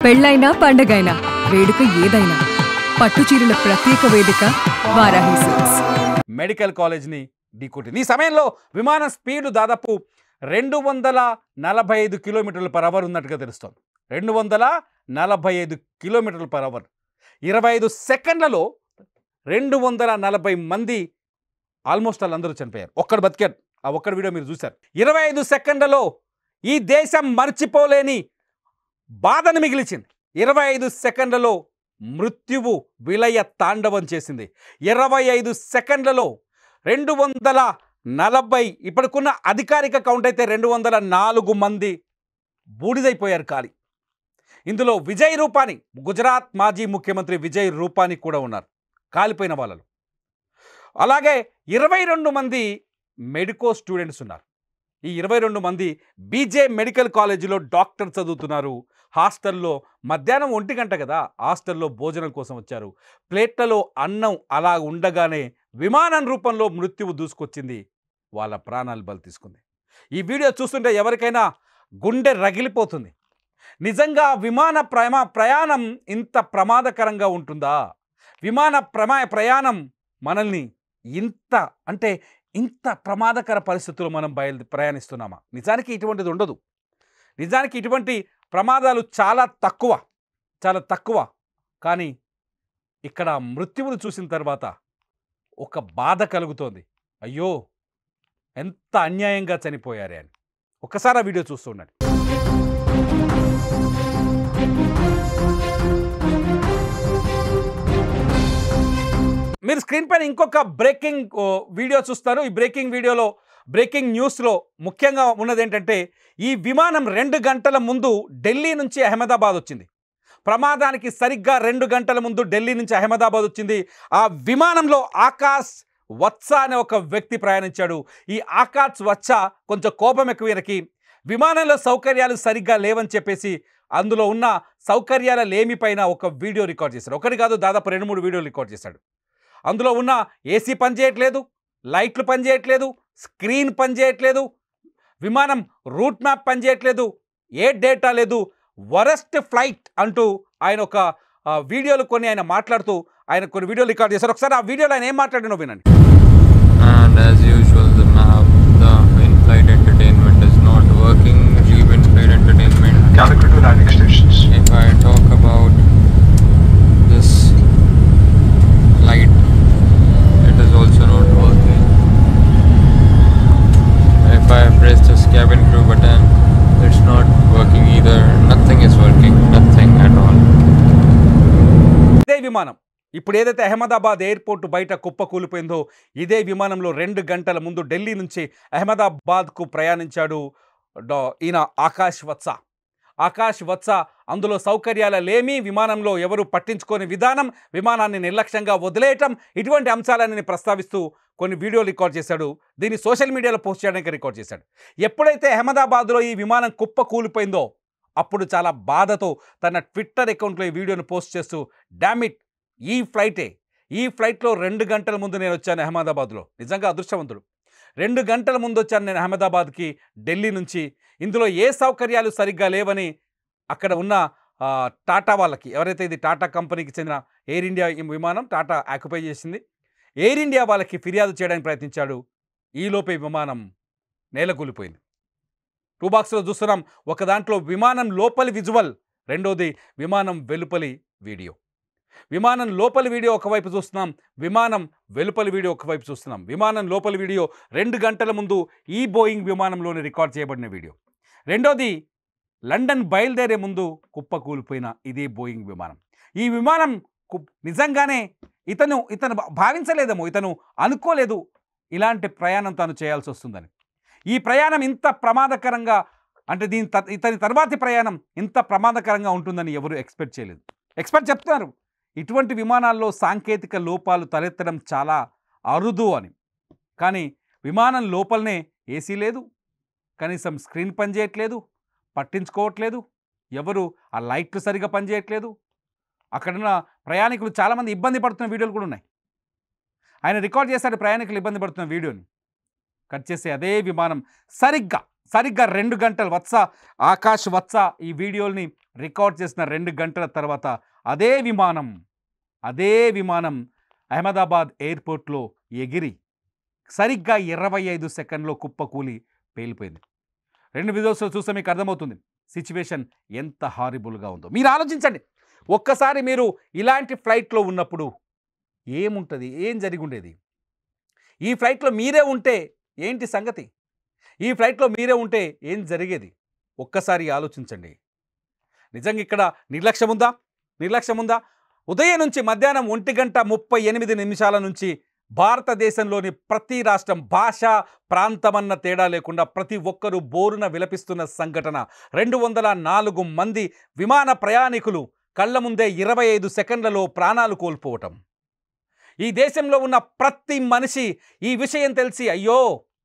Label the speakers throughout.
Speaker 1: పెళ్ళైనా పండగైనా వేడుక ఏదైనా పట్టుచీరల ప్రత్యేక వేదిక వారాహి సిల్క్స్.
Speaker 2: మెడికల్ కాలేజ్ని ఢీకొట్టింది. ఈ సమయంలో విమానం స్పీడ్ దాదాపు 245 కిలోమీటర్ల పర్ అవర్ ఉన్నట్టుగా తెలుస్తోంది. 245 కిలోమీటర్ల పర్ అవర్. 25 సెకండ్లలో 240 మంది ఆల్మోస్ట్ వాళ్ళందరూ చనిపోయారు. ఒక్కడు బతికాడు. ఆ ఒక్కడి వీడియో మీరు చూశారు. 25 సెకండ్లలో ఈ దేశం మర్చిపోలేని బాధను మిగిల్చింది. 25 సెకండ్లలో మృత్యువు విలయ తాండవం చేసింది. 25 సెకండ్లలో 240, ఇప్పటికున్న అధికారిక కౌంట్ అయితే 204 మంది బూడిదైపోయారు కాలి. ఇందులో విజయ్ రూపానీ, గుజరాత్ మాజీ ముఖ్యమంత్రి విజయ్ రూపానీ కూడా ఉన్నారు కాలిపోయిన వాళ్ళలో. అలాగే 22 మంది మెడికో స్టూడెంట్స్ ఉన్నారు. ఈ 22 మంది బీజే మెడికల్ కాలేజీలో డాక్టర్ చదువుతున్నారు. హాస్టల్లో మధ్యాహ్నం 1 గంట కదా, హాస్టల్లో భోజనం కోసం వచ్చారు. ప్లేట్లలో అన్నం అలా ఉండగానే విమానం రూపంలో మృత్యువు దూసుకొచ్చింది. వాళ్ళ ప్రాణాలు బలి తీసుకుంది. ఈ వీడియో చూస్తుంటే ఎవరికైనా గుండె రగిలిపోతుంది. నిజంగా విమాన ప్రయాణం ఇంత ప్రమాదకరంగా ఉంటుందా? విమాన ప్రయాణం మనల్ని ఇంత ప్రమాదకర పరిస్థితుల్లో మనం ప్రయాణిస్తున్నామా? నిజానికి ఇటువంటిది ఉండదు. నిజానికి ఇటువంటి ప్రమాదాలు చాలా తక్కువ. కానీ ఇక్కడ మృత్యువును చూసిన తర్వాత ఒక బాధ కలుగుతోంది. అయ్యో, ఎంత అన్యాయంగా చనిపోయారే అని. ఒక్కసారి ఆ వీడియో చూస్తూ ఉండండి. మీరు స్క్రీన్ పైన ఇంకొక బ్రేకింగ్ వీడియో చూస్తారు. ఈ బ్రేకింగ్ న్యూస్లో ముఖ్యంగా ఉన్నది ఏంటంటే, ఈ విమానం 2 గంటల ముందు ఢిల్లీ నుంచి అహ్మదాబాద్ వచ్చింది. ప్రమాదానికి సరిగ్గా 2 గంటల ముందు ఢిల్లీ నుంచి అహ్మదాబాద్ వచ్చింది. ఆ విమానంలో ఆకాష్ వత్సా అనే ఒక వ్యక్తి ప్రయాణించాడు. ఈ ఆకాష్ వత్సా కొంచెం కోపం ఎక్కువ ఈయనకి. విమానంలో సౌకర్యాలు సరిగ్గా లేవని చెప్పేసి అందులో ఉన్న సౌకర్యాల లేమిపైన ఒక వీడియో రికార్డ్ చేశాడు. ఒకటి కాదు, దాదాపు 2-3 వీడియోలు రికార్డ్ చేశాడు. అందులో ఉన్న ఏసీ పనిచేయట్లేదు, లైట్లు పనిచేయట్లేదు, స్క్రీన్ పనిచేయట్లేదు, విమానం రూట్ మ్యాప్ పనిచేయట్లేదు, ఏ డేటా లేదు, వరస్ట్ ఫ్లైట్ అంటూ ఆయన ఒక వీడియోలు ఆయన మాట్లాడుతూ ఆయన కొన్ని వీడియోలు రికార్డ్ చేశారు. ఒకసారి ఆ వీడియోలో ఆయన ఏం మాట్లాడినో వినండి.
Speaker 3: And as usual, the map, the in-flight entertainment is not working. Leave in-flight entertainment.
Speaker 4: Calicut to landing stations.
Speaker 3: If I talk about this light, it is also not working. If I press this cabin crew button, it's not working either. Nothing is working. Nothing at all.
Speaker 2: ఇదే విమానం ఇప్పుడు ఏదైతే Ahmedabad airport బయట కుప్ప కూలిపోయిందో, ఇదే విమానంలో 2 గంటల ముందు ఢిల్లీ నుంచి అహ్మదాబాద్కు ప్రయాణించాడు ఈయన ఆకాష్ వత్సా. అందులో సౌకర్యాల లేమి, విమానంలో ఎవరు పట్టించుకోని విధానం, విమానాన్ని నిర్లక్ష్యంగా వదిలేయటం, ఇటువంటి అంశాలన్నీ ప్రస్తావిస్తూ కొన్ని వీడియోలు రికార్డ్ చేశాడు. దీన్ని సోషల్ మీడియాలో పోస్ట్ చేయడానికి రికార్డ్ చేశాడు. ఎప్పుడైతే అహ్మదాబాద్లో ఈ విమానం కుప్ప కూలిపోయిందో అప్పుడు చాలా బాధతో తన ట్విట్టర్ అకౌంట్లో ఈ వీడియోను పోస్ట్ చేస్తూ, డామిట్, ఈ ఫ్లైట్లో 2 గంటల ముందు నేను వచ్చాను అహ్మదాబాద్లో. నిజంగా అదృష్టవంతుడు. 2 గంటల ముందు వచ్చాను నేను అహ్మదాబాద్కి ఢిల్లీ నుంచి. ఇందులో ఏ సౌకర్యాలు సరిగ్గా లేవని అక్కడ ఉన్న టాటా వాళ్ళకి, ఎవరైతే ఇది టాటా కంపెనీకి చెందిన ఎయిర్ ఇండియా విమానం టాటా ఆక్యుపై చేసింది, ఎయిర్ ఇండియా వాళ్ళకి ఫిర్యాదు చేయడానికి ప్రయత్నించాడు. ఈలోపే విమానం నేలకూలిపోయింది. 2 బాక్స్లో చూస్తున్నాం. ఒక దాంట్లో విమానం లోపలి విజువల్, రెండోది విమానం వెలుపలి వీడియో. విమానం లోపలి వీడియో ఒకవైపు చూస్తున్నాం, విమానం వెలుపలి వీడియో ఒకవైపు చూస్తున్నాం. విమానం లోపలి వీడియో 2 గంటల ముందు ఈ బోయింగ్ విమానంలోనే రికార్డ్ చేయబడిన వీడియో. రెండోది లండన్ బయలుదేరే ముందు కుప్ప కూలిపోయిన ఇదే బోయింగ్ విమానం. ఈ విమానం నిజంగానే ఇతను భావించలేదేమో, ఇతను అనుకోలేదు ఇలాంటి ప్రయాణం తాను చేయాల్సి వస్తుందని. ఈ ప్రయాణం ఇంత ప్రమాదకరంగా, అంటే ఇతని తర్వాతి ప్రయాణం ఇంత ప్రమాదకరంగా ఉంటుందని ఎవరు ఎక్స్పెక్ట్ చేయలేదు. ఎక్స్పర్ట్ చెప్తున్నారు ఇటువంటి విమానాల్లో సాంకేతిక లోపాలు తలెత్తడం చాలా అరుదు అని. కానీ విమానం లోపలనే ఏసీ లేదు, కనీసం స్క్రీన్ పనిచేయట్లేదు, పట్టించుకోవట్లేదు, ఎవరు ఆ లైట్లు సరిగా పనిచేయట్లేదు. అక్కడున్న ప్రయాణికులు చాలామంది ఇబ్బంది పడుతున్న వీడియోలు కూడా ఉన్నాయి. ఆయన రికార్డ్ చేశాడు ప్రయాణికులు ఇబ్బంది పడుతున్న వీడియోని. కట్ చేసే అదే విమానం సరిగ్గా 2 గంటలు ఆకాష్ వత్స ఈ వీడియోని రికార్డ్ చేసిన 2 గంటల తర్వాత అదే విమానం అహ్మదాబాద్ ఎయిర్పోర్ట్లో ఎగిరి సరిగ్గా 25 సెకండ్లో కుప్పకూలి పేలిపోయింది. 2 వీడియోస్లో చూస్తే మీకు అర్థమవుతుంది సిచ్యువేషన్ ఎంత హారిబుల్గా ఉందో. మీరు ఆలోచించండి, ఒక్కసారి మీరు ఇలాంటి ఫ్లైట్లో ఉన్నప్పుడు ఏముంటుంది, ఏం జరిగి ఉండేది? ఈ ఫ్లైట్లో మీరే ఉంటే ఏంటి సంగతి? ఈ ఫ్లైట్లో మీరే ఉంటే ఏం జరిగేది? ఒక్కసారి ఆలోచించండి. నిజంగా ఇక్కడ నిర్లక్ష్యం ఉందా? ఉదయం నుంచి మధ్యాహ్నం 1:38 నుంచి భారతదేశంలోని ప్రతి రాష్ట్రం, భాష, ప్రాంతమన్న తేడా లేకుండా ప్రతి ఒక్కరూ బోరున విలపిస్తున్న సంఘటన. 204 మంది విమాన ప్రయాణికులు కళ్ళ ముందే 25 సెకండ్లలో ప్రాణాలు కోల్పోవటం. ఈ దేశంలో ఉన్న ప్రతి మనిషి ఈ విషయం తెలిసి అయ్యో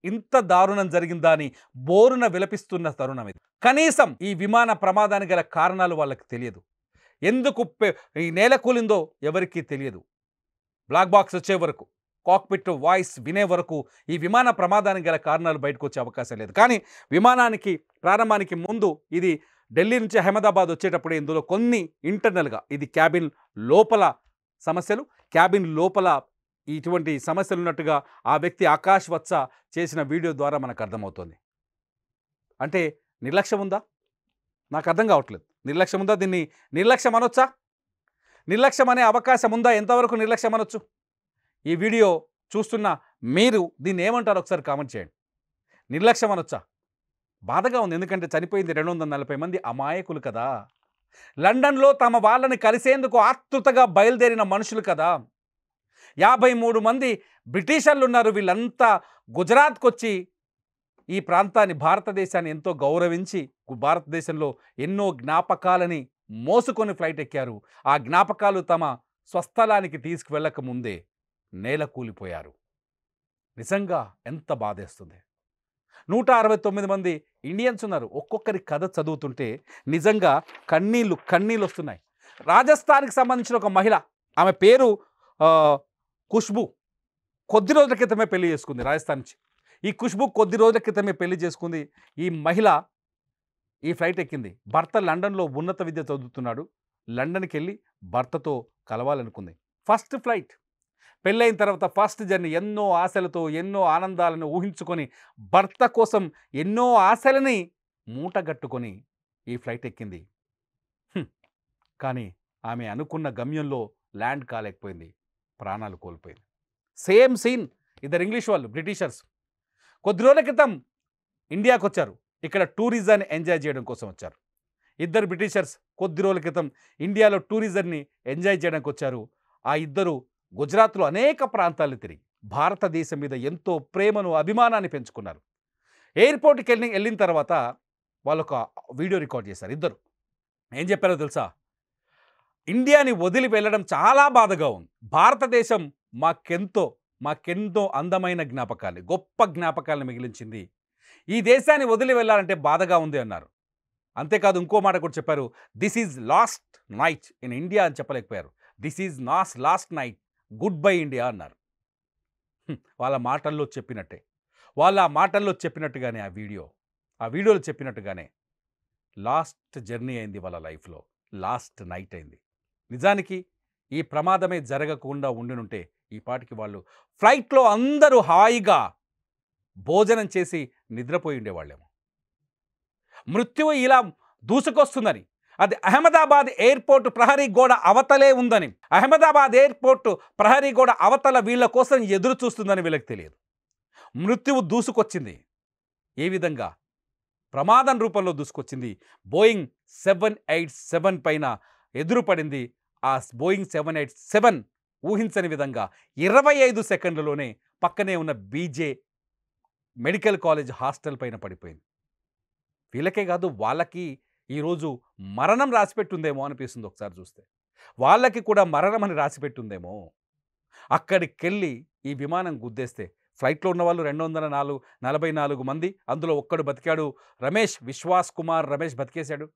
Speaker 2: ఇంత దారుణం జరిగిందా అని బోరున విలపిస్తున్న తరుణం ఇది. కనీసం ఈ విమాన ప్రమాదానికి గల కారణాలు వాళ్ళకి తెలియదు. ఎందుకు ఈ నేల కూలిందో ఎవరికీ తెలియదు. బ్లాక్ బాక్స్ వచ్చే వరకు, కాక్పిట్ వాయిస్ వినే వరకు ఈ విమాన ప్రమాదానికి గల కారణాలు బయటకు వచ్చే అవకాశం లేదు. కానీ విమానానికి ప్రారంభానికి ముందు ఇది ఢిల్లీ నుంచి అహ్మదాబాద్ వచ్చేటప్పుడు ఇందులో కొన్ని ఇంటర్నల్గా ఇది క్యాబిన్ లోపల సమస్యలు, క్యాబిన్ లోపల ఇటువంటి సమస్యలు ఉన్నట్టుగా ఆ వ్యక్తి ఆకాష్ వత్స చేసిన వీడియో ద్వారా మనకు అర్థమవుతుంది. అంటే నిర్లక్ష్యం ఉందా? నాకు అర్థం కావట్లేదు. నిర్లక్ష్యం ఉందా? దీన్ని నిర్లక్ష్యం అనొచ్చా? నిర్లక్ష్యం అనే అవకాశం ఉందా? ఎంతవరకు నిర్లక్ష్యం అనొచ్చు? ఈ వీడియో చూస్తున్న మీరు దీన్ని ఏమంటారు ఒకసారి కామెంట్ చేయండి. నిర్లక్ష్యం అనొచ్చా? బాధగా ఉంది, ఎందుకంటే చనిపోయింది 240 మంది అమాయకులు కదా. లండన్లో తమ వాళ్ళని కలిసేందుకు ఆతృతగా బయలుదేరిన మనుషులు కదా. 53 మంది బ్రిటిషర్లు ఉన్నారు. వీళ్ళంతా గుజరాత్కి వచ్చి ఈ ప్రాంతాన్ని, భారతదేశాన్ని ఎంతో గౌరవించి భారతదేశంలో ఎన్నో జ్ఞాపకాలని మోసుకొని ఫ్లైట్ ఎక్కారు. ఆ జ్ఞాపకాలు తమ స్వస్థలానికి తీసుకువెళ్ళక ముందే నేల కూలిపోయారు. నిజంగా ఎంత బాధేస్తుంది. 169 మంది ఇండియన్స్ ఉన్నారు. ఒక్కొక్కరి కథ చదువుతుంటే నిజంగా కన్నీళ్ళు వస్తున్నాయి. రాజస్థాన్కి సంబంధించిన ఒక మహిళ, ఆమె పేరు ఖుష్బూ, కొద్ది రోజుల క్రితమే పెళ్లి చేసుకుంది రాజస్థాన్ నుంచి. ఈ ఖుష్బూ కొద్ది రోజుల క్రితమే పెళ్లి చేసుకుంది. ఈ మహిళ ఈ ఫ్లైట్ ఎక్కింది. భర్త లండన్లో ఉన్నత విద్య చదువుతున్నాడు. లండన్కి వెళ్ళి భర్తతో కలవాలనుకుంది. ఫస్ట్ ఫ్లైట్, పెళ్ళైన తర్వాత ఫస్ట్ జర్నీ, ఎన్నో ఆశలతో ఎన్నో ఆనందాలను ఊహించుకొని భర్త కోసం ఎన్నో ఆశలని మూటగట్టుకొని ఈ ఫ్లైట్ ఎక్కింది. కానీ ఆమె అనుకున్న గమ్యంలో ల్యాండ్ కాలేకపోయింది, ప్రాణాలు కోల్పోయింది. సేమ్ సీన్, ఇద్దరు ఇంగ్లీష్ వాళ్ళు, బ్రిటిషర్స్ కొద్ది రోజుల క్రితం ఇండియాకు వచ్చారు. ఇక్కడ టూరిజాన్ని ఎంజాయ్ చేయడం కోసం వచ్చారు. ఇద్దరు బ్రిటిషర్స్ కొద్ది రోజుల క్రితం ఇండియాలో టూరిజంని ఎంజాయ్ చేయడానికి వచ్చారు. ఆ ఇద్దరు గుజరాత్లో అనేక ప్రాంతాలు తిరిగి భారతదేశం మీద ఎంతో ప్రేమను, అభిమానాన్ని పెంచుకున్నారు. ఎయిర్పోర్ట్కి వెళ్ళిన తర్వాత వాళ్ళు ఒక వీడియో రికార్డ్ చేశారు. ఇద్దరు ఏం చెప్పారో తెలుసా? ఇండియాని వదిలి వెళ్ళడం చాలా బాధగా ఉంది. భారతదేశం మాకెంతో అందమైన జ్ఞాపకాలు, గొప్ప జ్ఞాపకాలను మిగిలించింది. ఈ దేశాన్ని వదిలి వెళ్ళాలంటే బాధగా ఉంది అన్నారు. అంతేకాదు ఇంకో మాట కూడా చెప్పారు, this is last night in India అని చెప్పలేకపోయారు. This is last night, good bye India అన్నారు. వాళ్ళ మాటల్లో చెప్పినట్టుగానే ఆ వీడియోలో చెప్పినట్టుగానే లాస్ట్ జర్నీ అయింది వాళ్ళ లైఫ్లో, లాస్ట్ నైట్ అయింది. నిజానికి ఈ ప్రమాదమే జరగకుండా ఉండినుంటే ఈ పాటికి వాళ్ళు ఫ్లైట్లో అందరూ హాయిగా భోజనం చేసి నిద్రపోయి ఉండేవాళ్ళేమో. మృత్యువు ఇలా దూసుకొస్తుందని, అది అహ్మదాబాద్ ఎయిర్పోర్ట్ ప్రహరీ గోడ అవతలే ఉందని, అహ్మదాబాద్ ఎయిర్పోర్ట్ ప్రహరీ గోడ అవతల వీళ్ళ కోసం ఎదురు చూస్తుందని వీళ్ళకి తెలియదు. మృత్యువు దూసుకొచ్చింది. ఏ విధంగా? ప్రమాదం రూపంలో దూసుకొచ్చింది. బోయింగ్ 787 పైన ఎదురుపడింది. ఆ బోయింగ్ 787 ఊహించని విధంగా 25 సెకండ్లలోనే పక్కనే ఉన్న బీజే మెడికల్ కాలేజ్ హాస్టల్ పైన పడిపోయింది. వీళ్ళకే కాదు, వాళ్ళకి ఈరోజు మరణం రాసిపెట్టుందేమో అనిపిస్తుంది ఒకసారి చూస్తే. వాళ్ళకి కూడా మరణం అని రాసిపెట్టుందేమో. అక్కడికెళ్ళి ఈ విమానం గుద్దేస్తే ఫ్లైట్లో ఉన్న వాళ్ళు 244 మంది, అందులో ఒక్కడు బతికాడు, విశ్వాస్ కుమార్ రమేష్ బతికేశాడు.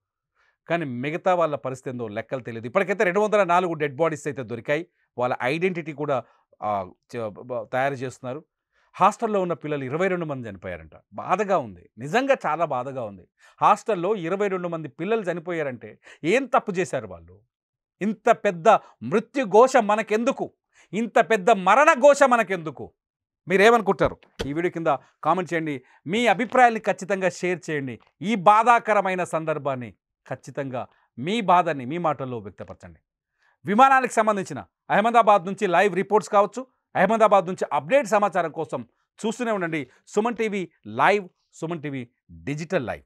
Speaker 2: కానీ మిగతా వాళ్ళ పరిస్థితి ఏందో లెక్కలు తెలియదు. ఇప్పటికైతే 204 డెడ్ బాడీస్ అయితే దొరికాయి. వాళ్ళ ఐడెంటిటీ కూడా తయారు చేస్తున్నారు. హాస్టల్లో ఉన్న పిల్లలు 22 మంది చనిపోయారంట. బాధగా ఉంది. నిజంగా చాలా బాధగా ఉంది. హాస్టల్లో 22 మంది పిల్లలు చనిపోయారంటే ఏం తప్పు చేశారు వాళ్ళు? ఇంత పెద్ద మృత్యుఘోష మనకెందుకు? ఇంత పెద్ద మరణ ఘోష మనకెందుకు? మీరేమనుకుంటారు? ఈ వీడియో కింద కామెంట్ చేయండి. మీ అభిప్రాయాల్ని ఖచ్చితంగా షేర్ చేయండి. ఈ బాధాకరమైన సందర్భాన్ని ఖచ్చితంగా మీ బాధని మీ మాటల్లో వ్యక్తపరచండి. విమానానికి సంబంధించిన అహ్మదాబాద్ నుంచి లైవ్ రిపోర్ట్స్ కావచ్చు, అహ్మదాబాద్ నుంచి అప్డేట్ సమాచారం కోసం చూస్తూనే ఉండండి Suman TV live, Suman TV digital live.